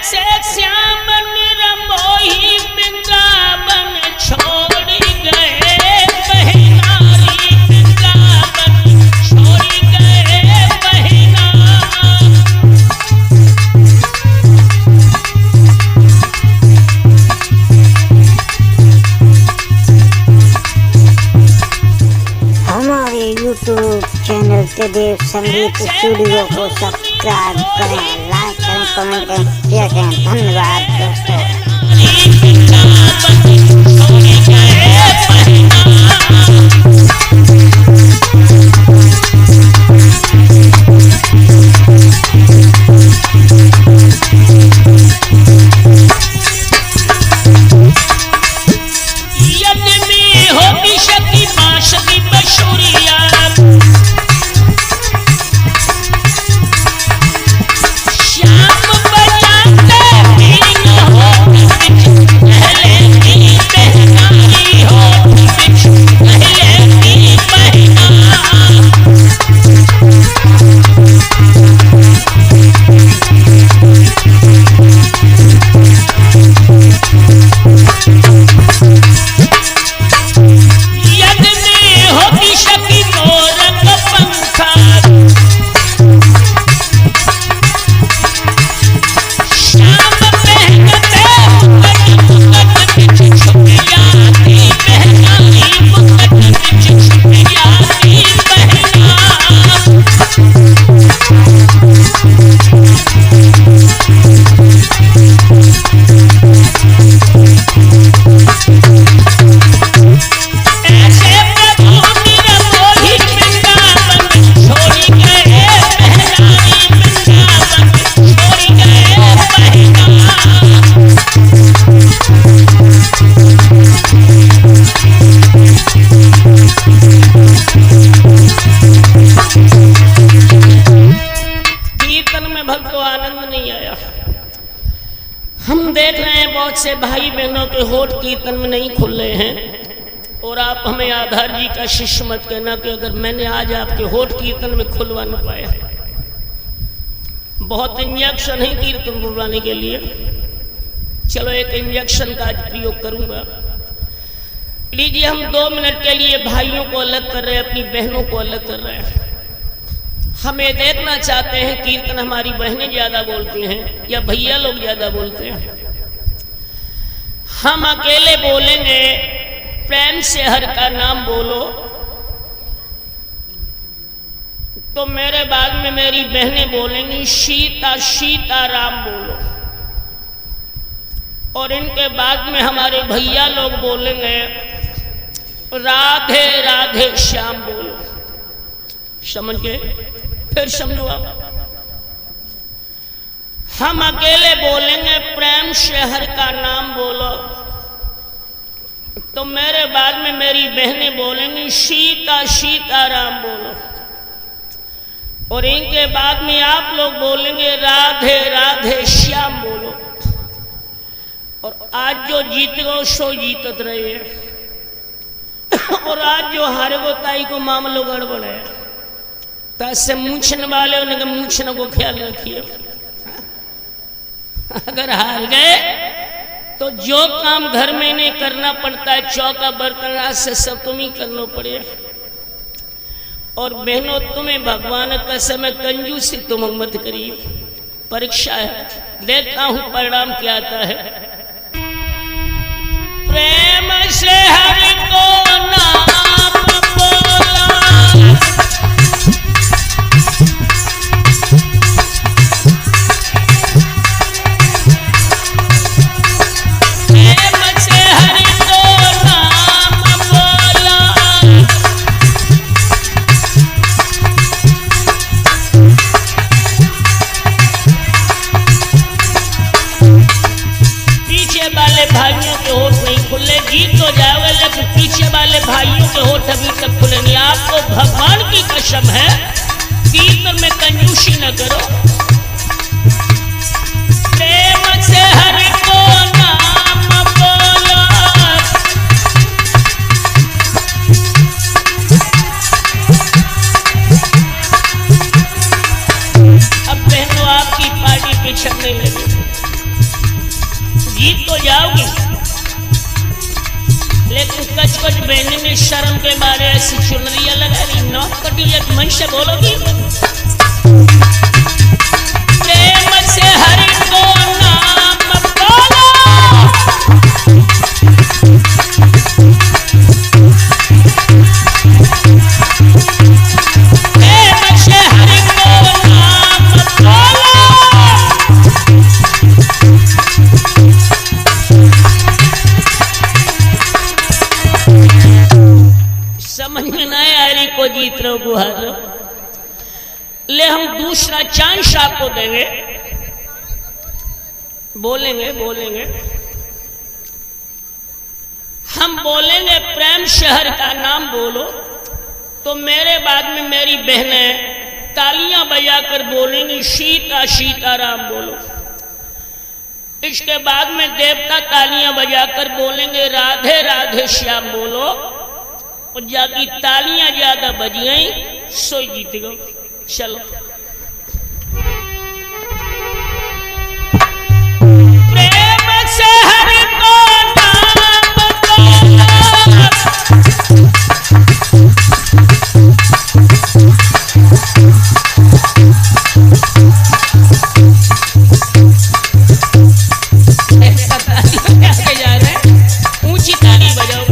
ऐसे श्याम निरमोही वृंदावन छोड़ गए बहनारी, वृंदावन छोड़ गए बहना। हमारे YouTube चैनल त्रिदेव संगीत स्टूडियो को सब्सक्राइब करें, लाइक करें, कमेंट करें, शेयर करें। धन्यवाद दोस्तों। हम देख रहे हैं बहुत से भाई बहनों के होठ कीर्तन में नहीं खुल रहे हैं, और आप हमें आधार जी का शिष्य मत कहना कि अगर मैंने आज आपके होठ कीर्तन में खुलवा न पाया। बहुत इंजेक्शन है कीर्तन बुलवाने के लिए, चलो एक इंजेक्शन का आज प्रयोग करूंगा। लीजिए, हम 2 मिनट के लिए भाइयों को अलग कर रहे हैं, अपनी बहनों को अलग कर रहे हैं। हमें देखना चाहते हैं कीर्तन हमारी बहनें ज्यादा बोलती हैं या भैया लोग ज्यादा बोलते हैं। हम अकेले बोलेंगे, प्रेम से हर का नाम बोलो, तो मेरे बाद में मेरी बहनें बोलेंगी सीता सीता राम बोलो, और इनके बाद में हमारे भैया लोग बोलेंगे राधे राधे श्याम बोलो। समझ गए? फिर समझो आप। हम अकेले बोलेंगे प्रेम से हर का नाम बोलो, तो मेरे बाद में मेरी बहनें बोलेंगी सीता सीता राम बोलो, और इनके बाद में आप लोग बोलेंगे राधे राधे श्याम बोलो। और आज जो जीत गो सो जीतत रहे, और आज जो हारे गो ताई को मामलो गड़बड़ है, तैसे मूछन वाले उनके मूछन को ख्याल रखिए। अगर हार गए तो जो काम घर में नहीं करना पड़ता है, चौका बर्तन आज से सब तुम ही करना पड़े। और बहनों, तुम्हें भगवान कसम है कंजूसी तुम मत करिए, परीक्षा है, देखता हूं परिणाम क्या आता है। प्रेम से हरि को नाम बोला, भाइयों के होठ नहीं खुले, गीत तो जावे लेकिन पीछे वाले भाइयों के होठ अभी तक खुले नहीं। आपको भगवान की कसम है कीर्तन में कंजूसी न करो। प्रेम से हरि को नाम बोलो, अब बहनों आपकी पार्टी पीछे नहीं लगी। बजाओगी, लेकिन कच कच बहने में शर्म के बारे ऐसी चुनरिया लगा रही, नौक कटी एक मन से बोलोगी। प्रेम से हरि को नाम बोलो, प्रेम से हरि को नाम बोलो। समझ में ना आए को जीत रहो गुहार ले, हम दूसरा चांस आपको देंगे, बोलेंगे बोलेंगे हम बोलेंगे प्रेम शहर का नाम बोलो, तो मेरे बाद में मेरी बहनें तालियां बजाकर बोलेंगी सीता सीताराम बोलो। इसके बाद में देवता तालियां बजाकर बोलेंगे राधे राधे श्याम बोलो, और जाकी तालियां ज्यादा बज गई सो जीत गए। चलो प्रेम से हरि को नाम बोलो, जा रहे हैं ऊंची ताली बजाओ।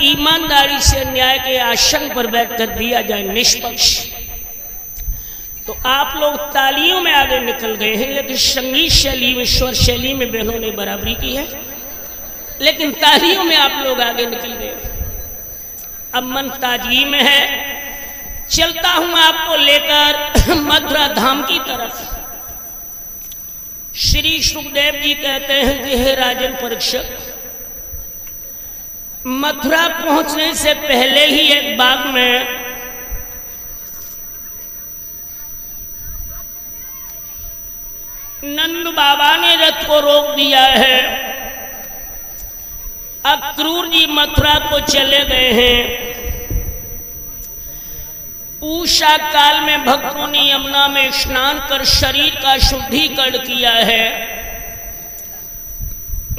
ईमानदारी से न्याय के आसन पर बैठकर दिया जाए निष्पक्ष, तो आप लोग तालियों में आगे निकल गए हैं, लेकिन संगीत शैली में स्वर शैली में बहनों ने बराबरी की है, लेकिन तालियों में आप लोग आगे निकल गए। अब मन ताजगी में है, चलता हूं आपको लेकर मथुरा धाम की तरफ। श्री सुखदेव जी कहते हैं कि हे राजन परीक्षित, मथुरा पहुंचने से पहले ही एक बाग में नंद बाबा ने रथ को रोक दिया है। अक्रूर जी मथुरा को चले गए हैं। उषा काल में भक्तों ने यमुना में स्नान कर शरीर का शुद्धिकरण किया है।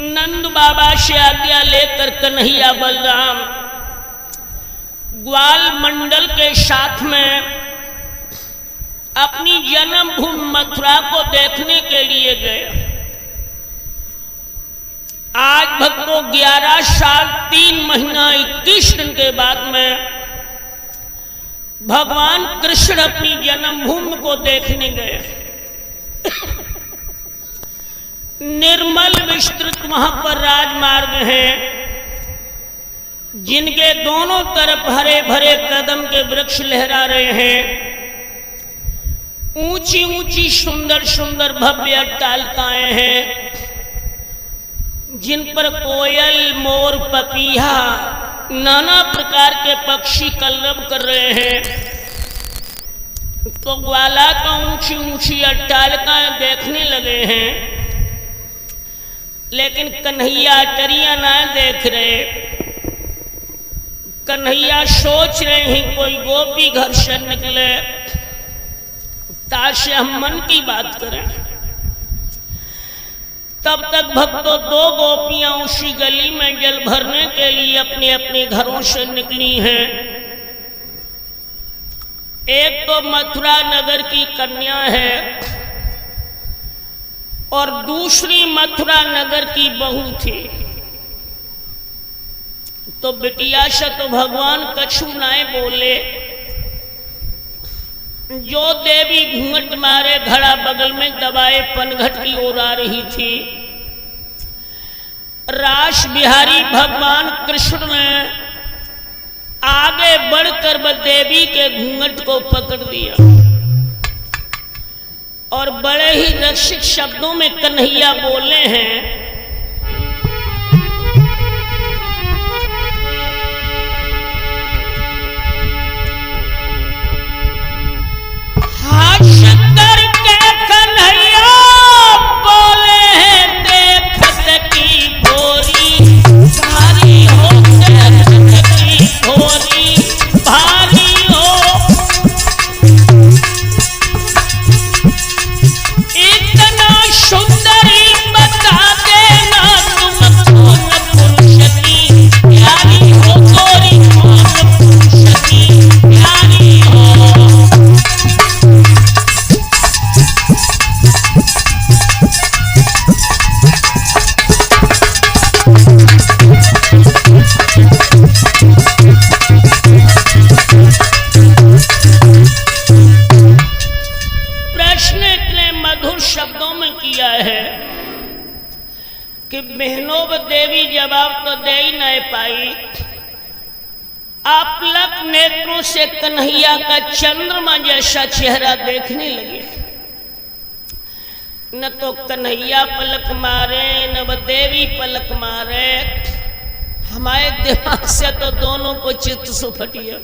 नंद बाबा से आज्ञा लेकर कन्हैया बलराम ग्वाल मंडल के साथ में अपनी जन्मभूमि मथुरा को देखने के लिए गए। आज भक्तों 11 साल 3 महीना 21 दिन के बाद में भगवान कृष्ण अपनी जन्मभूमि को देखने गए। निर्मल विस्तृत वहां पर राजमार्ग है, जिनके दोनों तरफ हरे भरे कदम के वृक्ष लहरा रहे हैं। ऊंची ऊंची सुंदर सुंदर भव्य अट्टालिकाएं हैं, जिन पर कोयल मोर पपीहा नाना प्रकार के पक्षी कलरव कर रहे हैं। तो ग्वाला का ऊंची ऊंची अट्टालिकाएं देखने लगे हैं, लेकिन कन्हैया टरिया ना देख रहे। कन्हैया सोच रहे हैं कोई गोपी घर से निकले ताकि हम मन की बात करें। तब तक भक्तों 2 गोपियां उसी गली में जल भरने के लिए अपने अपने घरों से निकली हैं। एक तो मथुरा नगर की कन्या है और दूसरी मथुरा नगर की बहू थी। तो बिटिया से तो भगवान कछु नाए बोले। जो देवी घूंघट मारे घड़ा बगल में दबाए पनघट की ओर आ रही थी। रास बिहारी भगवान कृष्ण ने आगे बढ़कर देवी के घूंघट को पकड़ दिया। और बड़े ही रसिक शब्दों में कन्हैया बोले हैं। शब्दों में किया है कि बहनों देवी जवाब तो दे ही नहीं पाई। आप लक नेत्रों से कन्हैया का चंद्रमा जैसा चेहरा देखने लगे। न तो कन्हैया पलक मारे न वह देवी पलक मारे। हमारे दिमाग से तो दोनों को चित्त सो फटिया।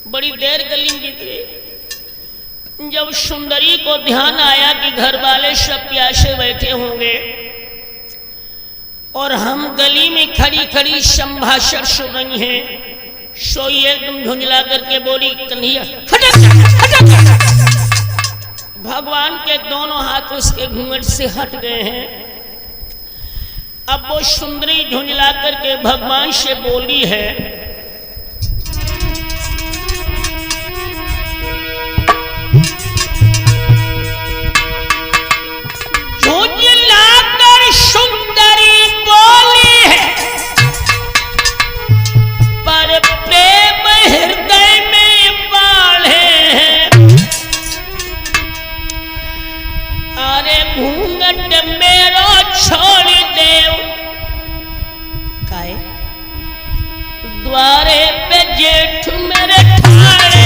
बड़ी देर गली में बीत गई। जब सुंदरी को ध्यान आया कि घर वाले सब प्यासे बैठे होंगे और हम गली में खड़ी खड़ी संभाषण सुन रही हैं, सो ये एकदम झुंझला करके बोली, कन्हैया भगवान के दोनों हाथ उसके घूंघट से हट गए हैं। अब वो सुंदरी झुंझला करके भगवान से बोली है, सुंदरी बोली है, पर प्रेम हृदय में बाढ़े हैं। अरे घूंघट मेरो छोड़ देव, काहे द्वारे पे जेठ मेरे ठाड़े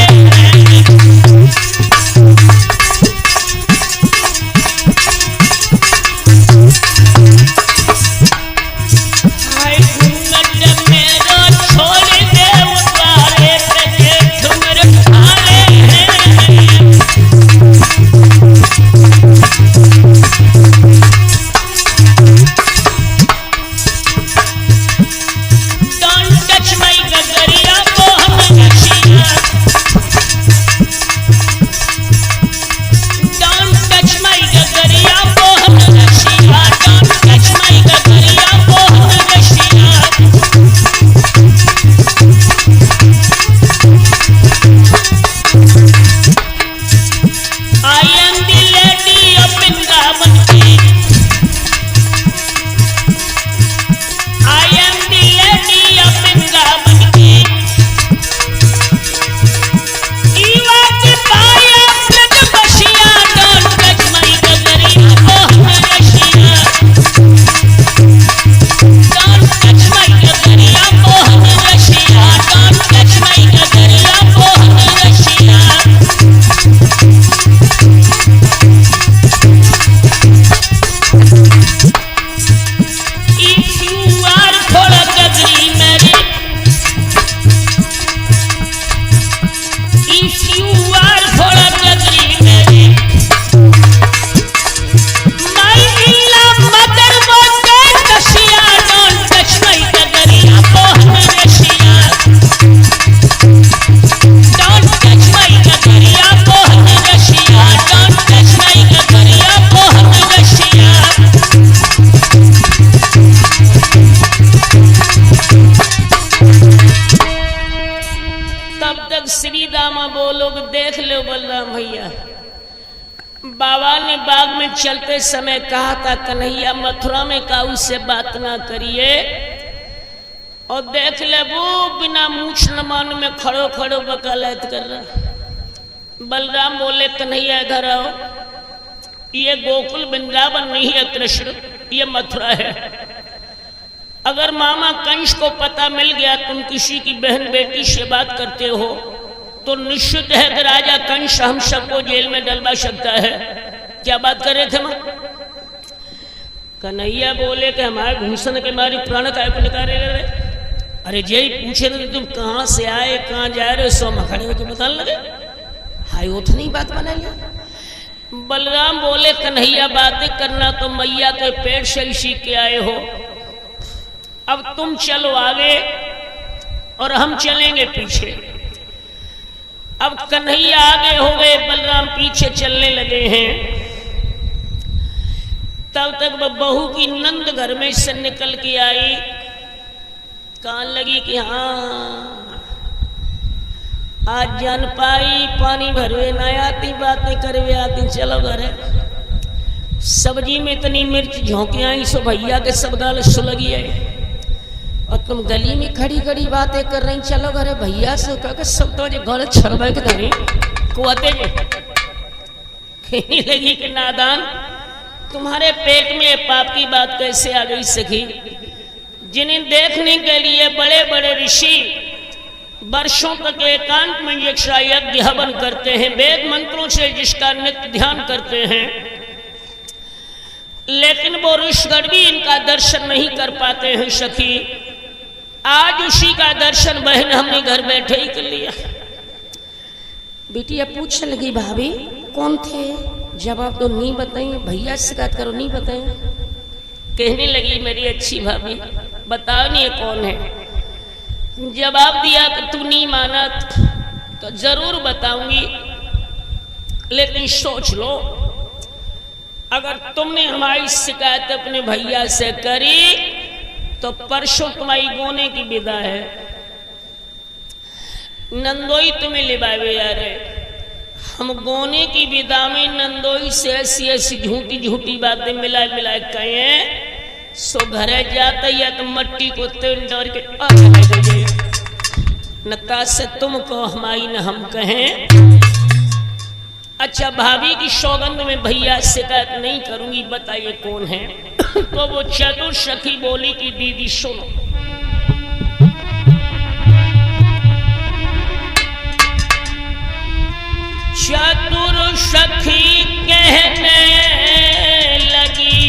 चलते समय कहा था, कन्हैया मथुरा में काऊ से बात ना करिए। और देख ले वो बिना मूछ नमान में खड़ो खड़ो वकालत कर रहा। बलराम बोले, कन्हैया इधर आओ, ये गोकुल वृंदावन नहीं है कृष्ण, ये मथुरा है। अगर मामा कंस को पता मिल गया तुम किसी की बहन बेटी से बात करते हो तो निश्चित है कि राजा कंस हम सबको जेल में डलवा सकता है। क्या बात कर रहे थे मां? कन्हैया बोले कि हमारे भूषण के मारे प्राण काय को निकाले रहे। अरे जय पूछे रहे तुम कहाँ से आए, कहाँ जा रहे, सो खड़े होकर बताने लगे। हाय उतनी बात बना लिया। बलराम बोले कन्हैया बातें करना तो मैया के पेट से ही सीख के आए हो, अब तुम चलो आगे और हम चलेंगे पीछे। अब कन्हैया आगे हो गए, बलराम पीछे चलने लगे हैं। तब तक वह बहू की नंद घर में से निकल के आई, कान लगी कि हाँ आज जान पाई, पानी भरवे ना आती, बातें करवे आती, चलो घर है। सब्जी में इतनी मिर्च झोंके आई सो भैया के सब गाल सुलगी है, और तुम गली में खड़ी खड़ी बातें कर रही, चलो घर है। भैया से कह सब तो गल छड़बे के धरी कुआते कहने लगी कि नादान, तुम्हारे पेट में पाप की बात कैसे आ गई सखी? जिन्हें देखने के लिए बड़े बड़े ऋषि वर्षों तक एकांत में यज्ञ हवन करते हैं, वेद मंत्रों से जिसका नित्य ध्यान करते हैं, लेकिन वो ऋषिगण भी इनका दर्शन नहीं कर पाते हैं सखी। आज उसी का दर्शन बहन हमने घर बैठे ही कर लिया। बिटिया पूछ लगी भाभी कौन थे? जवाब तो नहीं बताई, भैया से शिकायत करो नहीं बताए। कहने लगी मेरी अच्छी भाभी बताओ नहीं कौन है। जवाब दिया कि तू नहीं माना तो जरूर बताऊंगी, लेकिन सोच लो अगर तुमने हमारी शिकायत अपने भैया से करी तो परसों तुम्हारी गोने की विदा है, नंदोई तुम्हें लिबावे जा रहे। हम गोने की विदा में नंदोई से ऐसी ऐसी झूठी झूठी बातें मिला मिला कहें सो घर जाता या तो मट्टी को तेल डर के नता से तुमको हमारी न हम कहें। अच्छा भाभी की सौगंध में भैया शिकायत नहीं करूंगी, बताइए कौन है? तो वो चतुर सखी बोली कि दीदी सुनो, चतुर सखी कहने लगी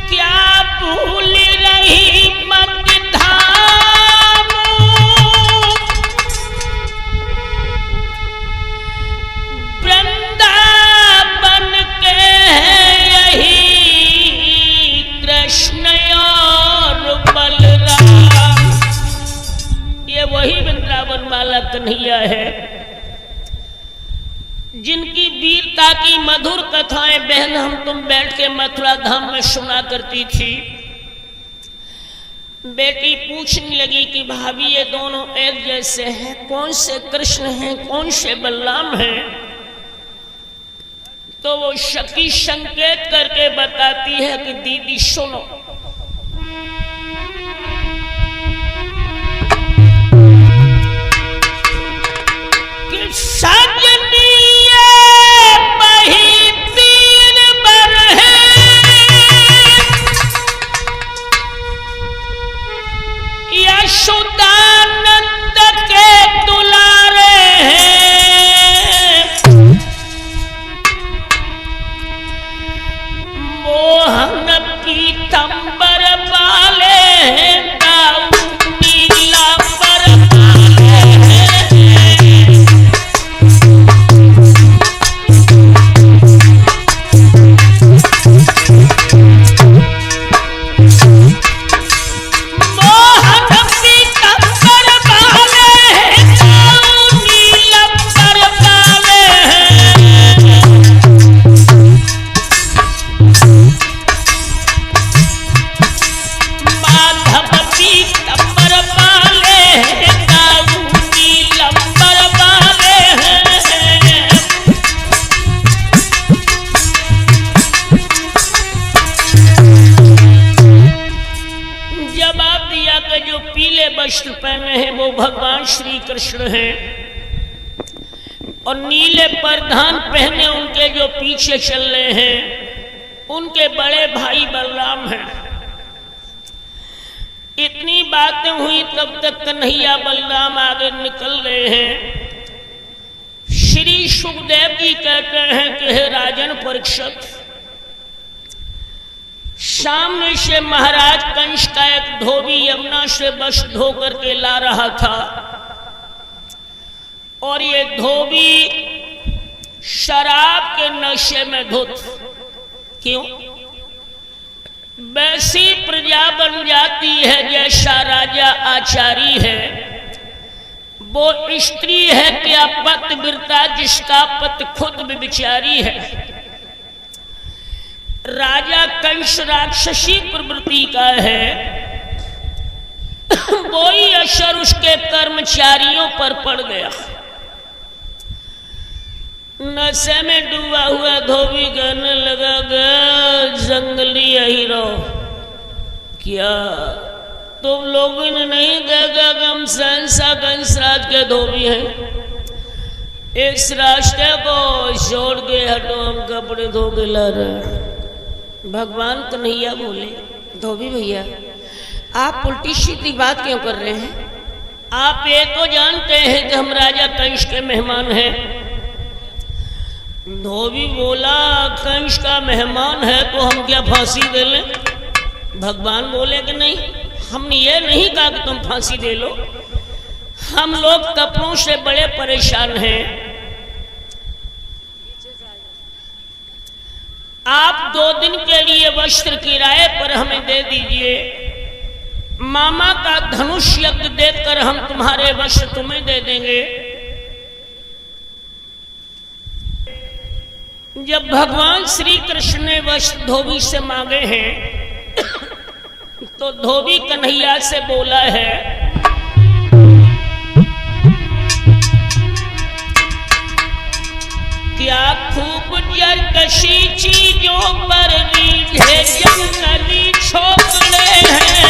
क्या भूल रही मत धाम, वृंदावन के यही कृष्ण और बलराम। ये वही वृंदावन वाला कन्हैया है जिनकी वीरता की मधुर कथाएं बहन हम तुम बैठ के मथुरा धाम में सुना करती थी। बेटी पूछने लगी कि भाभी ये दोनों एक जैसे हैं, कौन से कृष्ण हैं कौन से बलराम हैं? तो वो सखी संकेत करके बताती है कि दीदी सुनो, कि सजनी बही पीर बर है, यशोदानंद के दुलारे हैं, मोहन पीतंबर वाले हैं, दाऊ नीला पर वाले हैं। वस्त्र पहने हैं वो भगवान श्री कृष्ण हैं, और नीले परिधान पहने उनके जो पीछे चल रहे हैं उनके बड़े भाई बलराम हैं। इतनी बातें हुई तब तक कन्हैया बलराम आगे निकल रहे हैं। श्री सुखदेव जी कहते हैं कि हे राजन परीक्षित, सामने से महाराज कंस का एक धोबी यमुना से वस्त्र धो करके ला रहा था और ये धोबी शराब के नशे में धुत। क्यों? वैसी प्रजा बन जाती है जैसा राजा आचारी है, वो स्त्री है क्या पतिव्रता जिसका पति खुद विचारी है। राजा कंस राक्षसी प्रवृत्ति का है, वही असर उसके कर्मचारियों पर पड़ गया। नशे में डूबा हुआ धोबी कहने लगा जंगली हीरो, क्या तुम लोगों ने नहीं देखा कि हम सहसा कंसराज के धोबी हैं? इस रास्ते को छोड़ के हटो, हम कपड़े धो के ला रहे हैं। भगवान कन्हैया बोले, धोबी भैया आप उल्टी सीधी बात क्यों कर रहे हैं? आप ये तो जानते हैं कि हम राजा कंस के मेहमान हैं। धोबी बोला, कंस का मेहमान है तो हम क्या फांसी दे लें? भगवान बोले कि नहीं, हमने ये नहीं कहा कि तुम फांसी दे लो, हम लोग कपड़ों से बड़े परेशान हैं। आप 2 दिन के लिए वस्त्र किराए पर हमें दे दीजिए, मामा का धनुष यज्ञ देकर हम तुम्हारे वस्त्र तुम्हें दे देंगे। जब भगवान श्री कृष्ण ने वस्त्र धोबी से मांगे हैं तो धोबी कन्हैया से बोला है, क्या खूब जरकशी चीजों पर रीझे जंगली छोकरे हैं।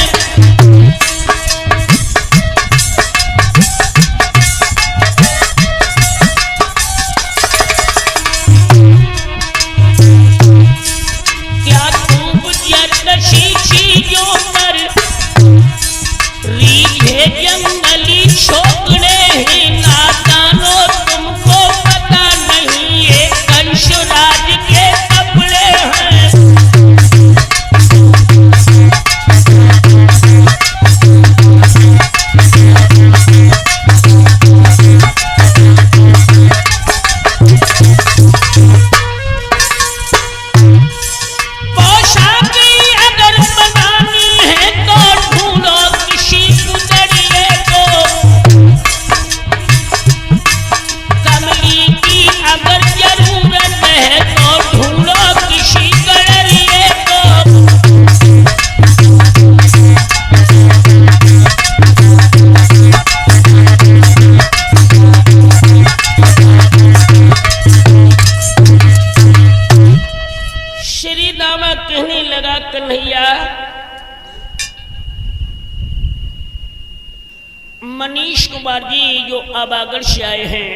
क्या खूब जरकशी चीजों पर रीझे जंगली छोकरे हैं। नादानो तुमको पता नहीं ये कंसराज के कपड़े हैं। पोशाकी अगर बनानी है तो ढूंढो किसी गुजरिए को, कमली की अगर जरूरत है तो ढूंढो किसी गड़रिए को। श्री दामा कहने लगा, कन्हैया मनीष कुमार जी जो आबागढ़ से आए हैं,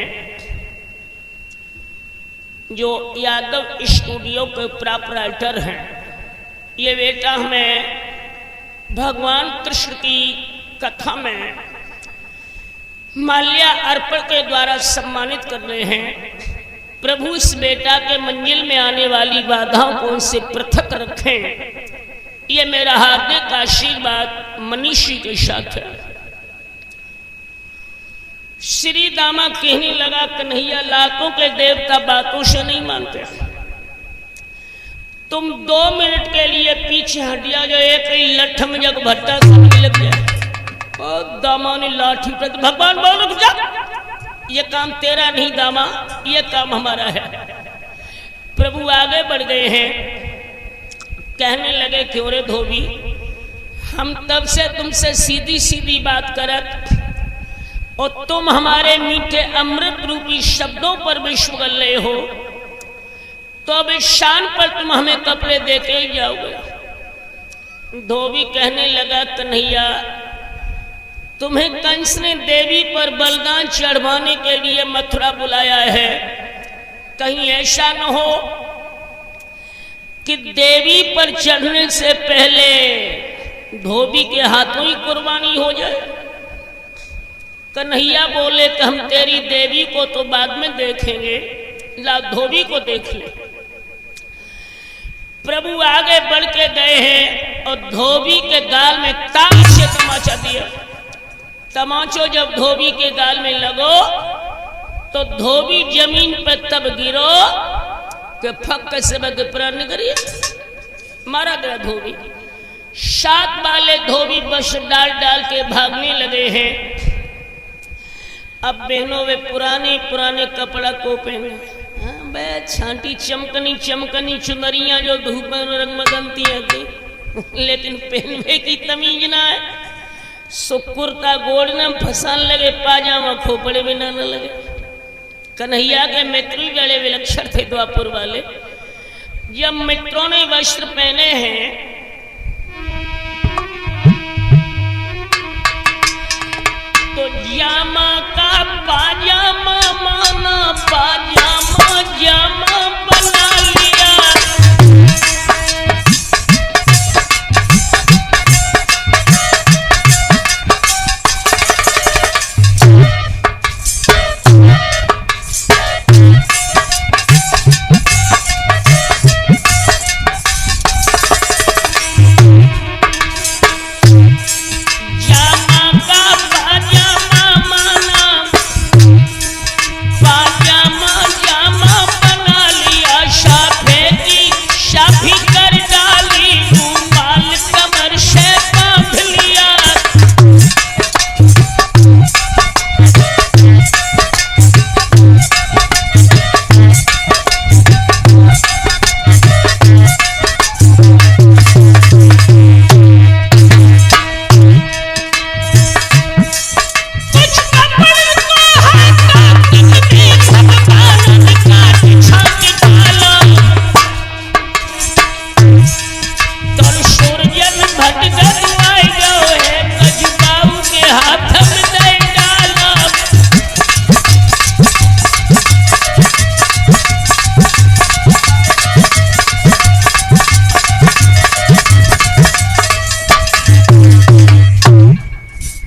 जो यादव स्टूडियो के प्रोपराइटर हैं, ये बेटा हमें भगवान कृष्ण की कथा में माल्या अर्पण के द्वारा सम्मानित कर रहे हैं। प्रभु इस बेटा के मंजिल में आने वाली बाधाओं को उनसे पृथक रखें, ये मेरा हार्दिक आशीर्वाद मनीषी के साथ है। श्री दामा कहने लगा, कन्हैया लाखों के देवता बातों से नहीं मानते, तुम 2 मिनट के लिए पीछे हट जाओ, जो एक ही लठ में जग भट्टा लग जाए और दामा ने लाठी पर। भगवान बोलो रुक जा, ये काम तेरा नहीं दामा, ये काम हमारा है। प्रभु आगे बढ़ गए हैं, कहने लगे, क्यों रे धोबी, हम तब से तुमसे सीधी सीधी बात करत और तुम हमारे मीठे अमृत रूपी शब्दों पर विश्व कर रहे हो, तो अब इस शान पर तुम हमें कपड़े देके ही जाओगे। धोबी कहने लगा, कन्हैया तुम्हें कंस ने देवी पर बलिदान चढ़वाने के लिए मथुरा बुलाया है, कहीं ऐसा न हो कि देवी पर चढ़ने से पहले धोबी के हाथों ही कुर्बानी हो जाए। कन्हैया बोले कि हम तेरी देवी को तो बाद में देखेंगे, ला धोबी को देख ले। प्रभु आगे बढ़ के गए हैं और धोबी के गाल में ताश से तमाचा दिया। तमाचो जब धोबी के गाल में लगो तो धोबी जमीन पर तब गिरो कि फक से बग प्राण निकलिए, मारा गया धोबी। साथ वाले धोबी बस डाल डाल के भागने लगे हैं। अब बहनों वे पुराने पुराने कपड़ा को पहने, बे छांटी चमकनी चमकनी चुनरियां जो धूप में रंग मदनती थी, लेकिन पहनवे की तमीज ना है। सो कुर्ता गोड़ न फंसान लगे, पाजामा खोपड़े में न लगे। कन्हैया के मित्र भी बड़े विलक्षण थे द्वापुर वाले। जब मित्रों ने वस्त्र पहने हैं तो जामा का पाजामा माना, पाजामा जामा बना लिया।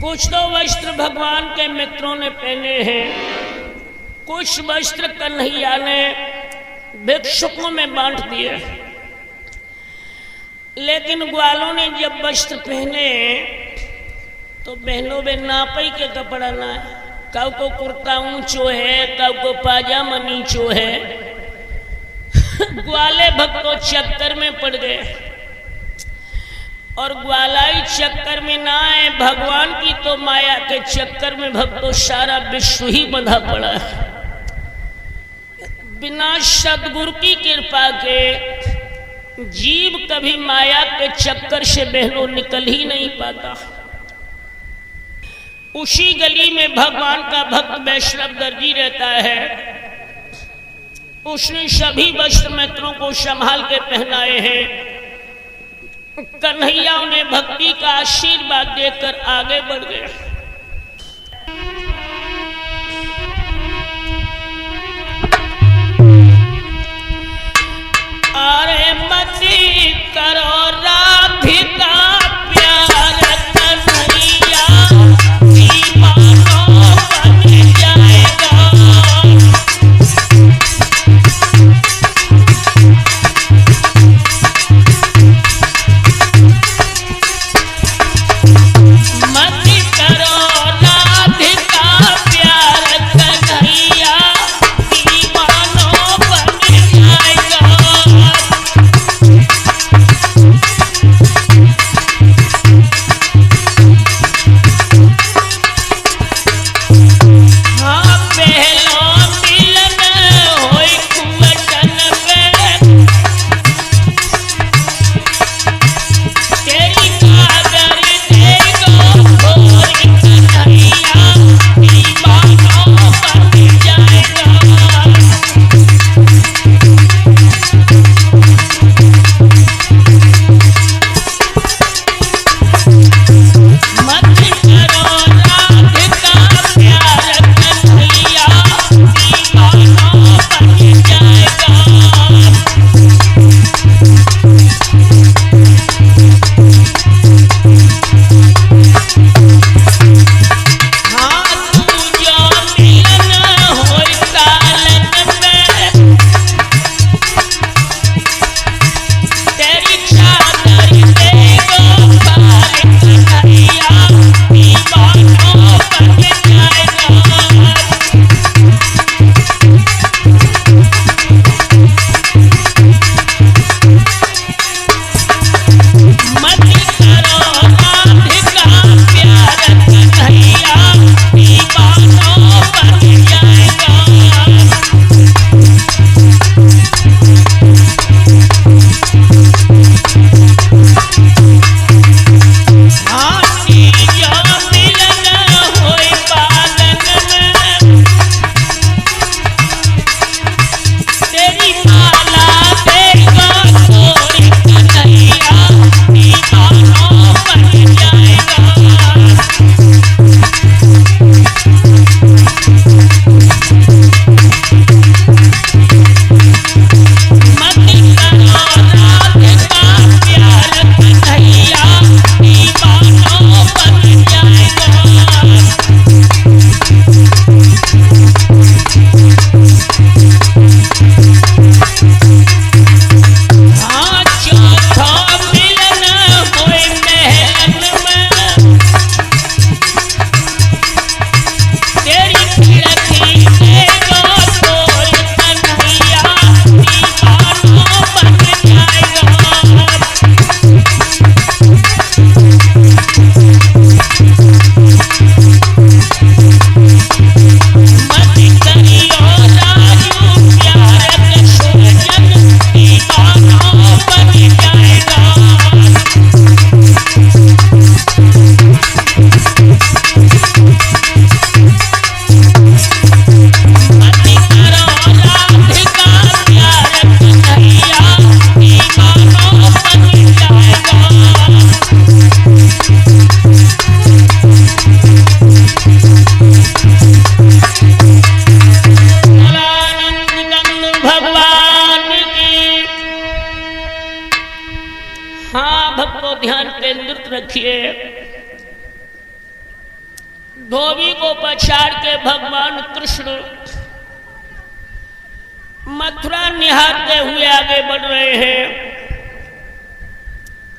कुछ तो वस्त्र भगवान के मित्रों ने पहने हैं, कुछ वस्त्र कन्हैया ने भिक्षुकों में बांट दिए। लेकिन ग्वालों ने जब वस्त्र पहने तो बहनों में नापई के कपड़ा ना है, कब को कुर्ता ऊंचो है, कब को पाजामा नीचो है। ग्वाले भक्तों चक्कर में पड़ गए और ग्वालाई चक्कर में ना आए, भगवान की तो माया के चक्कर में भक्तों सारा विश्व ही बंधा पड़ा है। बिना सदगुरु की कृपा के जीव कभी माया के चक्कर से बहनों निकल ही नहीं पाता। उसी गली में भगवान का भक्त वैष्णव दर्जी रहता है। उसने सभी वस्त्र मित्रों को संभाल के पहनाए हैं। कन्हैया उन्हें भक्ति का आशीर्वाद देकर आगे बढ़ गए। अरे मती करो राधिका प्यार, कन्हैया दीवानो बन जाएगा। मत करो रखिए। धोबी को पछाड़ के भगवान कृष्ण मथुरा निहारते हुए आगे बढ़ रहे हैं।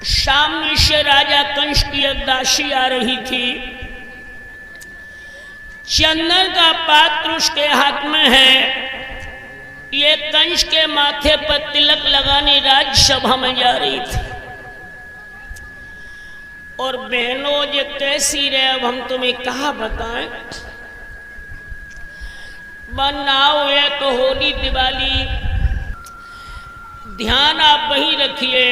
सामने से राजा कंस की एक दासी आ रही थी। चंदन का पात्र उसके हाथ में है। ये कंस के माथे पर तिलक लगाने राज्यसभा में जा रही थी। और बहनों ये कैसी रहे, अब हम तुम्हें कहा बताएं। बनाओ है तो होली दिवाली, ध्यान आप वहीं रखिए।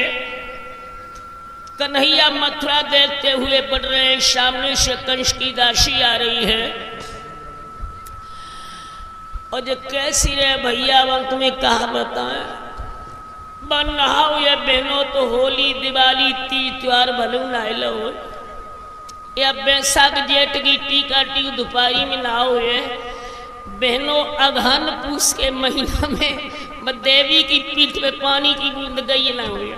कन्हैया मथुरा देखते हुए बढ़ रहे हैं। सामने से कंस की दासी आ रही है। और जो कैसी रहे भैया, अब तुम्हें कहा बताएं। बनाओ ये बहनों तो होली दिवाली तीज त्योहार भलू नाइलो या बैसाख जेठ की टीका टी दोपहरी में ना हुए। बहनों अगहन पूस के महीना में देवी की पीठ पे पानी की बूंद गई ना हुई।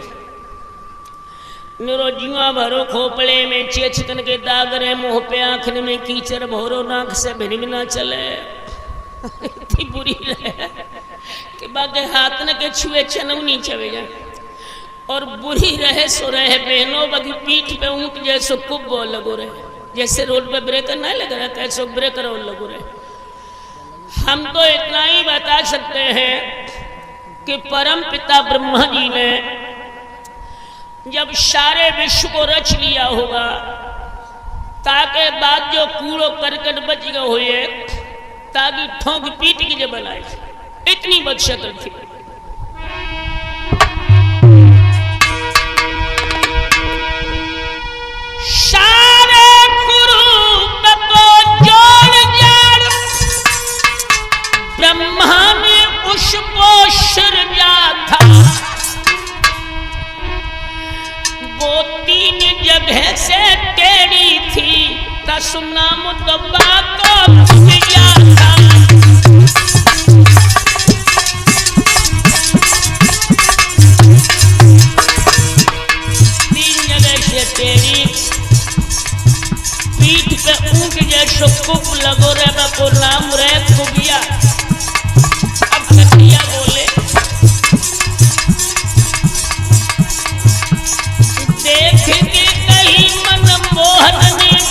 मेरो जुआ भरो खोपड़े में चेचकन के दाग रहे, मुंह पे आंखन में कीचड़ भोरो, नाक से भिन भी ना चले। इतनी बुरी रहे कि बागे हाथ न के छुए चनव नहीं चवे जाए। और बुरी रहे सो रहे बहनों, बाकी पीठ पे ऊंट जैसो खूब बोल लगो रहे, जैसे रोड पे ब्रेकर ना लग रहा कैसो ब्रेकर और लगो रहे। हम तो इतना ही बता सकते हैं कि परम पिता ब्रह्मा जी ने जब सारे विश्व को रच लिया होगा, ताके बाद जो कूड़ो करकट बच गए हुए, ताकि ठोंक पीट की जो बनाए, इतनी बदशक्ल थी। सारे कुरूप को जोड़ जाड़ ब्रह्मा ने उसको सृजा था। वो 3 जगह से टेढ़ी थी, तसुनाम दबा को दिया था। 3 जगह से टेढ़ी, पीठ पे ऊंट जैसो कुप लगो रे को नाम रे कुबिया। अब कन्हैया बोले, देख के कहीं मन मोहन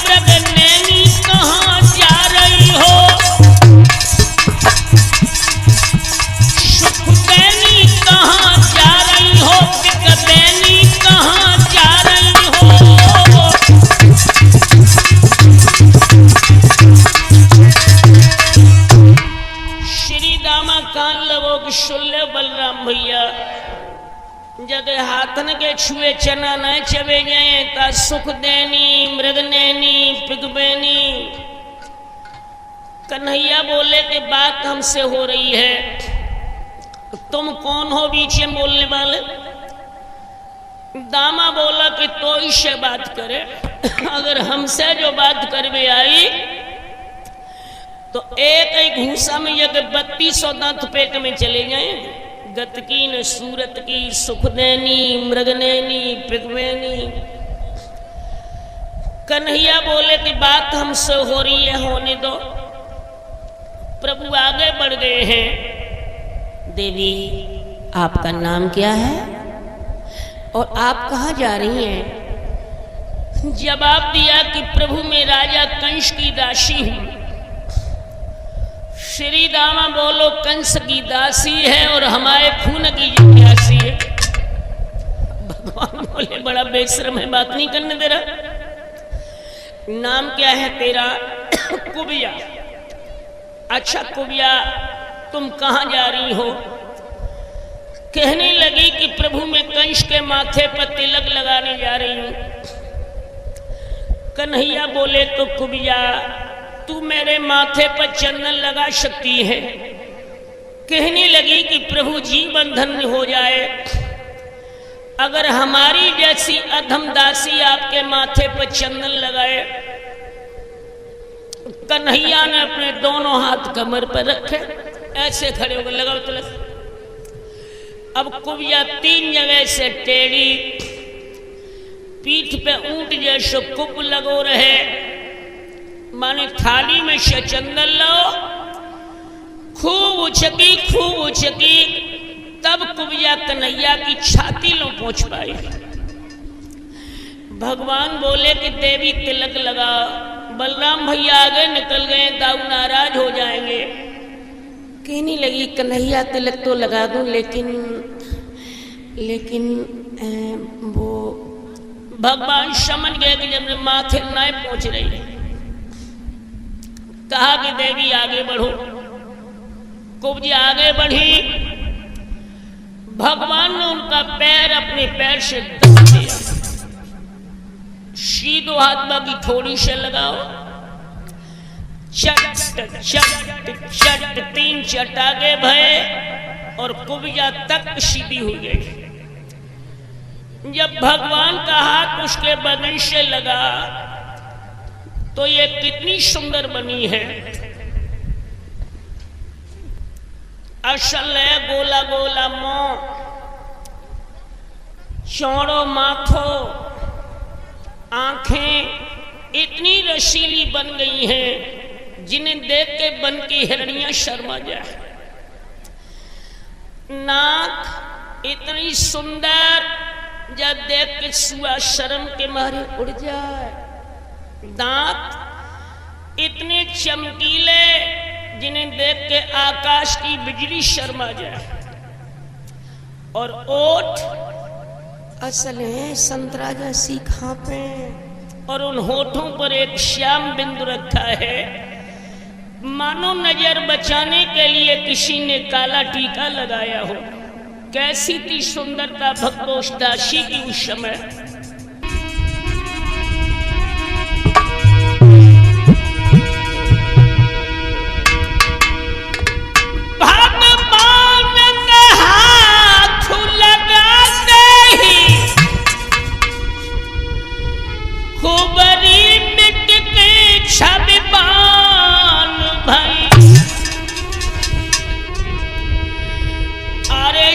प्रगनैनी कहाँ जा रही हो। सुखबैनी कहाँ जा रही हो, पिकबैनी कहाँ जा रही हो। श्री दामा कान लगो कि सुन ले बलराम भैया, जगह हाथन के छुए चना न चवे जाए ता सुख देनी मृग नैनी पिगबैनी। कन्हैया बोले कि बात हमसे हो रही है, तुम कौन हो बीच में बोलने वाले। दामा बोला कि तो इससे बात करे, अगर हमसे जो बात करवे आई तो एक घूसा में यह 3200 दांत पेट में चले जाए। गतकी न सूरत की सुखनैनी मृगनैनी पिगवैनी। कन्हैया बोले कि बात हमसे हो रही है, होने दो। प्रभु आगे बढ़ गए हैं। देवी आपका नाम क्या है और आप कहाँ जा रही हैं। जवाब दिया कि प्रभु मैं राजा कंस की दासी हूं। श्री दामा बोलो कंस की दासी है और हमारे खून की जिज्ञासी है। भगवान बोले बड़ा बेशरम है, बात नहीं करने दे रहा। नाम क्या है तेरा। कुबिया। अच्छा कुबिया तुम कहाँ जा रही हो। कहने लगी कि प्रभु मैं कंस के माथे पर तिलक लगाने जा रही हूं। कन्हैया बोले तो कुबिया तू मेरे माथे पर चंदन लगा सकती है। कहने लगी कि प्रभु जीवन धन्य हो जाए, अगर हमारी जैसी अधम दासी आपके माथे पर चंदन लगाए। कन्हैया ने अपने दोनों हाथ कमर पर रखे, ऐसे खड़े होकर लगाओ तिलक। अब कुबिया 3 जगह से टेढ़ी, पीठ पे ऊंट जैसो कुप लगो रहे, माने थाली में से चंदन लो, खूब उछकी, तब कुबिया कन्हैया की छाती लो पहुंच पाई। भगवान बोले कि देवी तिलक लगा। बलराम भैया आगे निकल गए, दाऊ नाराज हो जाएंगे। कहने लगी कन्हैया तिलक तो लगा दूं, लेकिन वो भगवान समझ गए कि जब माथे न पहुंच रही है, कहा कि देवी आगे बढ़ो। कुब्जी आगे बढ़ी, भगवान ने उनका पैर अपने पैर से दबा दिया। सीधो हाथ की थोड़ी से लगाओ, चट चट चट 3 चट आगे भये और कुब्जा तक सीधी हो गई। जब भगवान का हाथ उसके बदन से लगा तो ये कितनी सुंदर बनी है। असल है गोला गोला मुंह, चौड़ो माथो, आंखें इतनी रसीली बन गई हैं जिन्हें देख के बन की हिरणियां शर्मा जाए। नाक इतनी सुंदर जब देख के सुआ शर्म के मारे उड़ जाए। दांत इतने चमकीले जिन्हें देख के आकाश की बिजली शर्मा जाए। और ओठ असल है संतरा जैसी खापे, और उन होठों पर एक श्याम बिंदु रखा है, मानो नजर बचाने के लिए किसी ने काला टीका लगाया हो। कैसी थी सुंदरता भगदोष दासी की उस समय।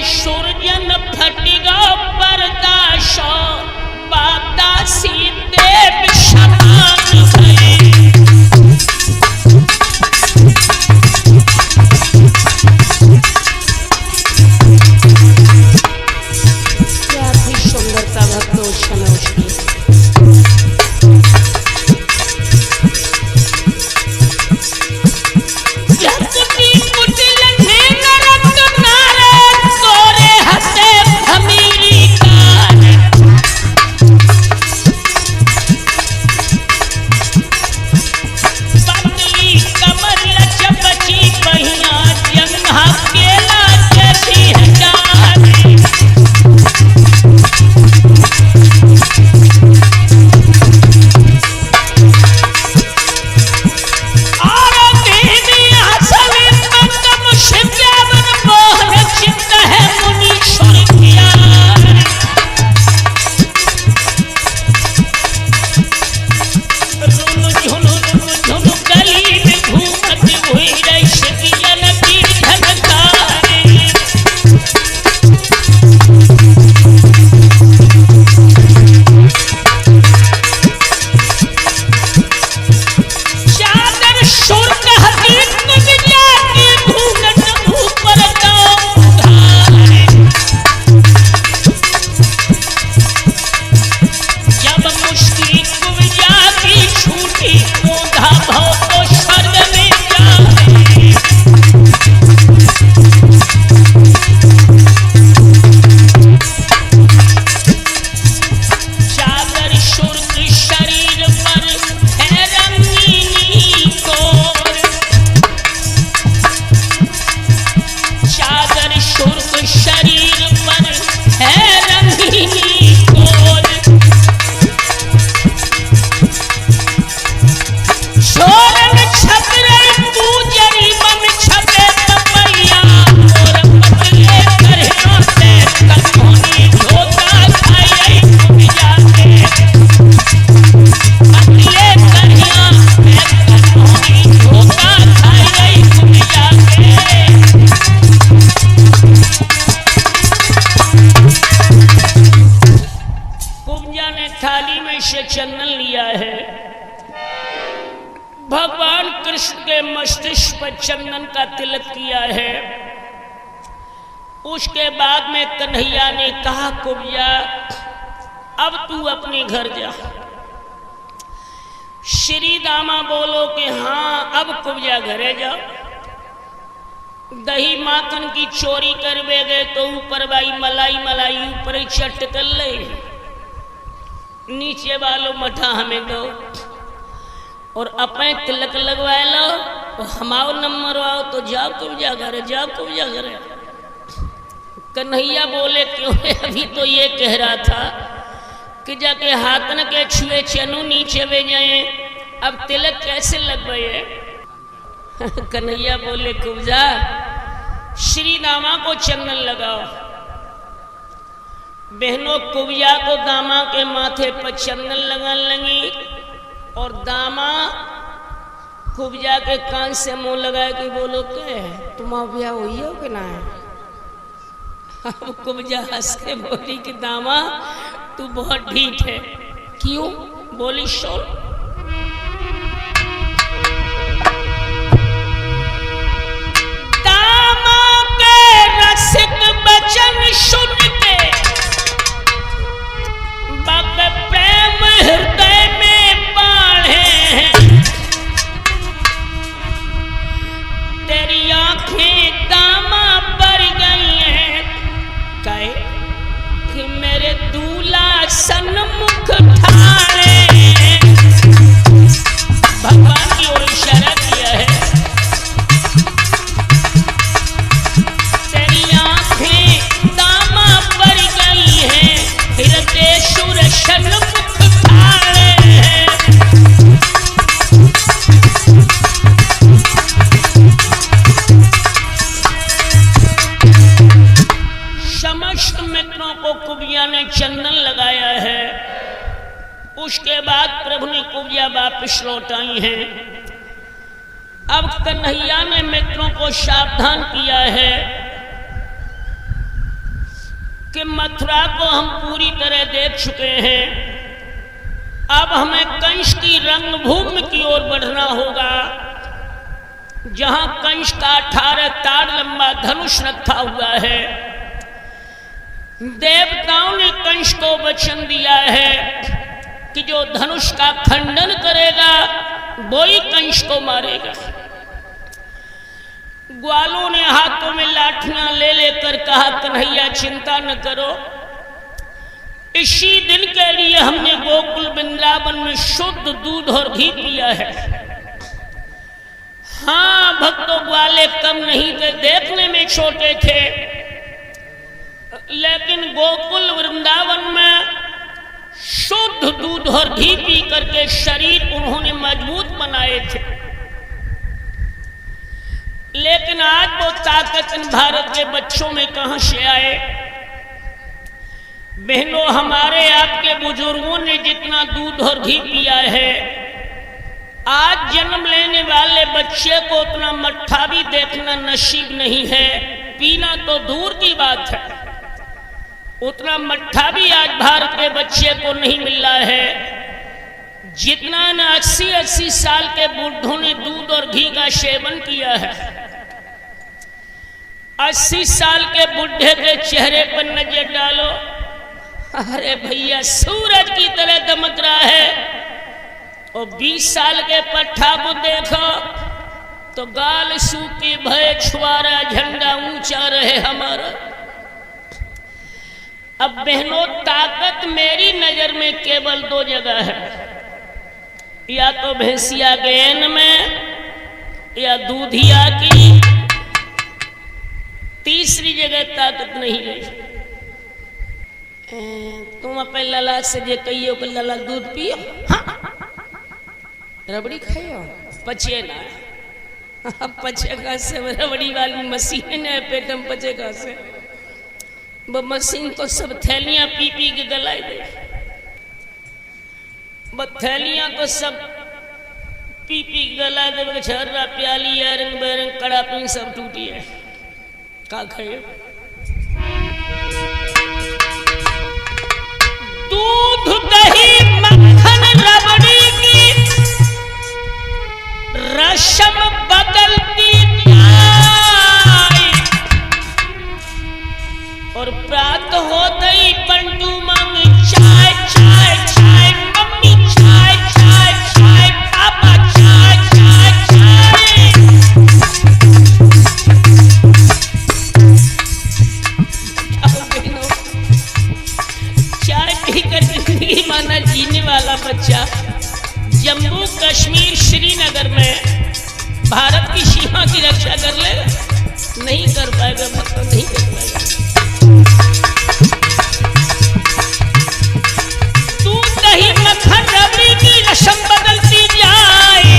सुरजन फटिगा बर्दाशो बाता सीते विषमान भई। क्या थी सुंदरता भक्तों उस समय उसकी। का तिलक किया है। उसके बाद में कन्हैया ने कहा कुब्जा अब तू अपने घर जा। श्री दामा बोलो कि हाँ अब कुब्जा घरे जाओ। दही माखन की चोरी कर बे गए तो ऊपर भाई मलाई मलाई ऊपर चट कर ले, नीचे वालों मठा हमें दो और अपने तिलक लगवाए लो तो हमाओ नंबर आओ तो जाओ कुब्जा घरे, जाओ कुब्जा घरे। कन्हैया बोले क्यों है? अभी तो ये कह रहा था कि जाके हाथन के छुए चनू नीचे वे जाए, अब तिलक कैसे लगवाए? कन्हैया बोले कुब्जा श्री दामा को चंदन लगाओ। बहनों कुब्जा को दामा के माथे पर चंदन लगा लगी और दामा कुब्जा के कान से मुंह लगाए कि बोलो क्या है तुम्हारा ब्याह हुई हो कि ना है? अब कुब्जा हंस के बोली कि दामा तू बहुत ढीठ है। क्यों? बोली शोर बचन सुन के बग प्रेम हृदय में बाढ़े हैं। तेरी आंखें दामा पर गई हैं, कहे कि मेरे दूल्हा सन्मुख ठाणे। भगवान की ओर इशारा किया है। समस्त मित्रों को कुब्जा ने चंदन लगाया है। उसके बाद प्रभु ने कुब्जा वापिस लौटाई है। अब कन्हैया ने मित्रों को सावधान किया है कि मथुरा को हम पूरी तरह देख चुके हैं, अब हमें कंस की रंगभूमि की ओर बढ़ना होगा, जहां कंस का 18 तार लंबा धनुष रखा हुआ है। देवताओं ने कंस को वचन दिया है कि जो धनुष का खंडन करेगा वो ही कंस को मारेगा। ग्वालों ने हाथों में लाठियां ले लेकर कहा कन्हैया चिंता न करो, इसी दिन के लिए हमने गोकुल वृंदावन में शुद्ध दूध और घी पिया है। हाँ भक्तों ग्वाले कम नहीं थे, देखने में छोटे थे, लेकिन गोकुल वृंदावन में शुद्ध दूध और घी पी करके शरीर उन्होंने मजबूत बनाए थे। लेकिन आज वो ताकत इन भारत के बच्चों में कहां से आए? बहनों हमारे आपके बुजुर्गों ने जितना दूध और घी पिया है, आज जन्म लेने वाले बच्चे को उतना मट्ठा भी देखना नसीब नहीं है। पीना तो दूर की बात है, उतना मट्ठा भी आज भारत के बच्चे को नहीं मिल रहा है जितना न 80-80 साल के बुढ़ों ने दूध और घी का सेवन किया है। 80 साल के बुढ़े के चेहरे पर नजर डालो, अरे भैया सूरज की तरह दमक रहा है, और 20 साल के पट्ठा को देखो तो गाल सूखी भय छुआरा झंडा ऊंचा रहे हमारा। अब बहनों ताकत मेरी नजर में केवल 2 जगह है, या तो भैंसिया गैन में या दूधिया की, तीसरी जगह ताकत नहीं रही। तुम अपने लला से जे कहियो कि लला दूध पियो, हाँ रबड़ी खाइयो, पचे ना पचेगा से रबड़ी वाली मशीन है पेटम पचेगा से, वो मशीन तो सब थैलियां पी पी के गलाए दे, वो थैलियां तो सब पी पी गला दे, छर्रा प्याली रंग बेरंग कड़ा पिन सब टूटी है। का खाए दूध दही मक्खन रबड़ी की रसम बदलती भक्त नहीं कहलाएगा। दूध दही मक्खन रबड़ी की रस्म बदलती जाए,